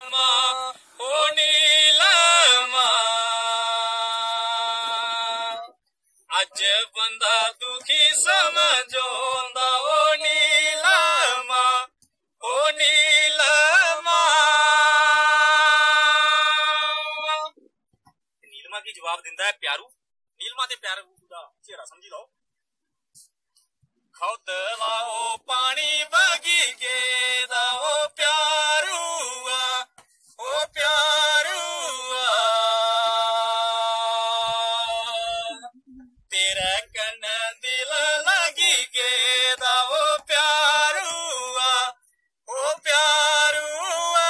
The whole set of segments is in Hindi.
ओ नीलमा अज बंदा दुखी समझोंदा ओ नीलमा नीलमा की जवाब दिंदा है प्यारू। नीलमा ते प्यारू दा चेहरा समझी लो। खुद लाओ पानी बगी के दाओ प्यारूआ ओ प्यारूआ तेरे कन दिल लगी के दाओ प्यारूआ ओ प्यारूआ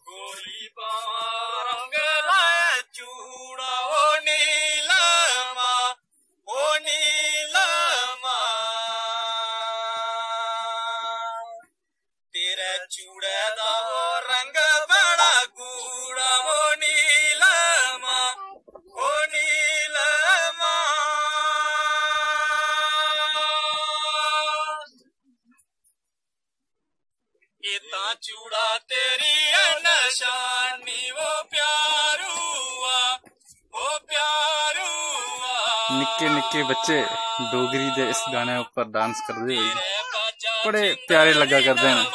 गोली बारंग लाए चूड़ा ओ नीलमा तेरे चूड़े दा रंग बड़ा गूड़ा ओ नीलमा इतना चूड़ा तेरी नशानी वो प्यारूआ ओ प्यारूआ। निक्के निक्के बच्चे डोगरी दे इस गाने ऊपर डांस कर दे बड़े प्यारे लगा करते हैं।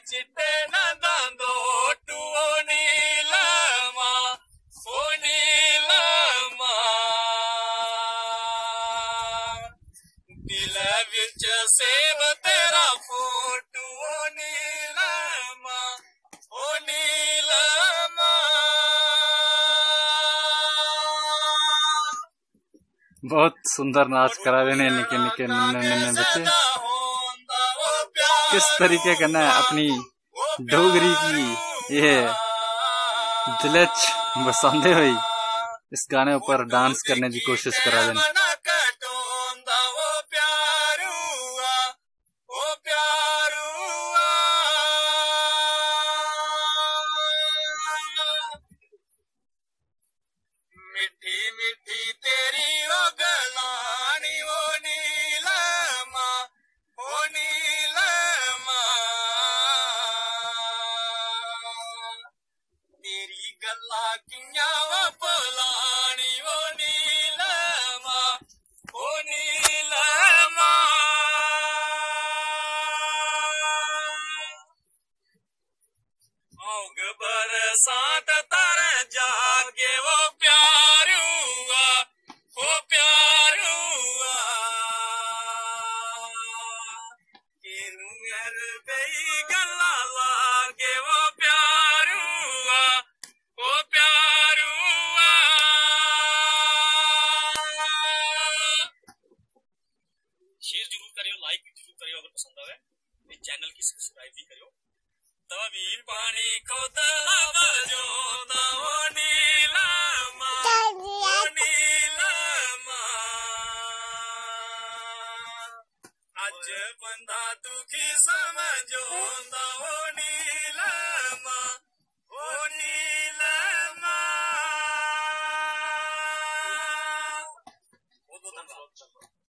चिट्टे नंदो टू नीलमा दिल विच सेव तेरा फोटू नीलमा बहुत सुंदर नाच करा रहे हैं निके निके नन्हे बच्चे। किस तरीके का ना अपनी डोगरी की ये दिलच बसांदे हुए इस गाने ऊपर डांस करने की कोशिश करा रहे हैं। मिठी मिठी तेरी ओ गलानी ओ नीलमा तेरी गल्ला कियां वा भुलानी ओ नीलमा औग बरसात तर जागे वो प्यारूआ ओ प्यारूआ केरूंगर बेई गल्ला लागे वो प्यारूआ ओ प्यारूआ। शेयर जरूर करियो, लाइक भी जरूर करियो अगर पसंद आवे। चैनल की सब्सक्राइब भी करियो। तभी पानी खुद लबजोंदा ओ नीलमा अज बंदा दुखी समझोंदा ओ नीलमा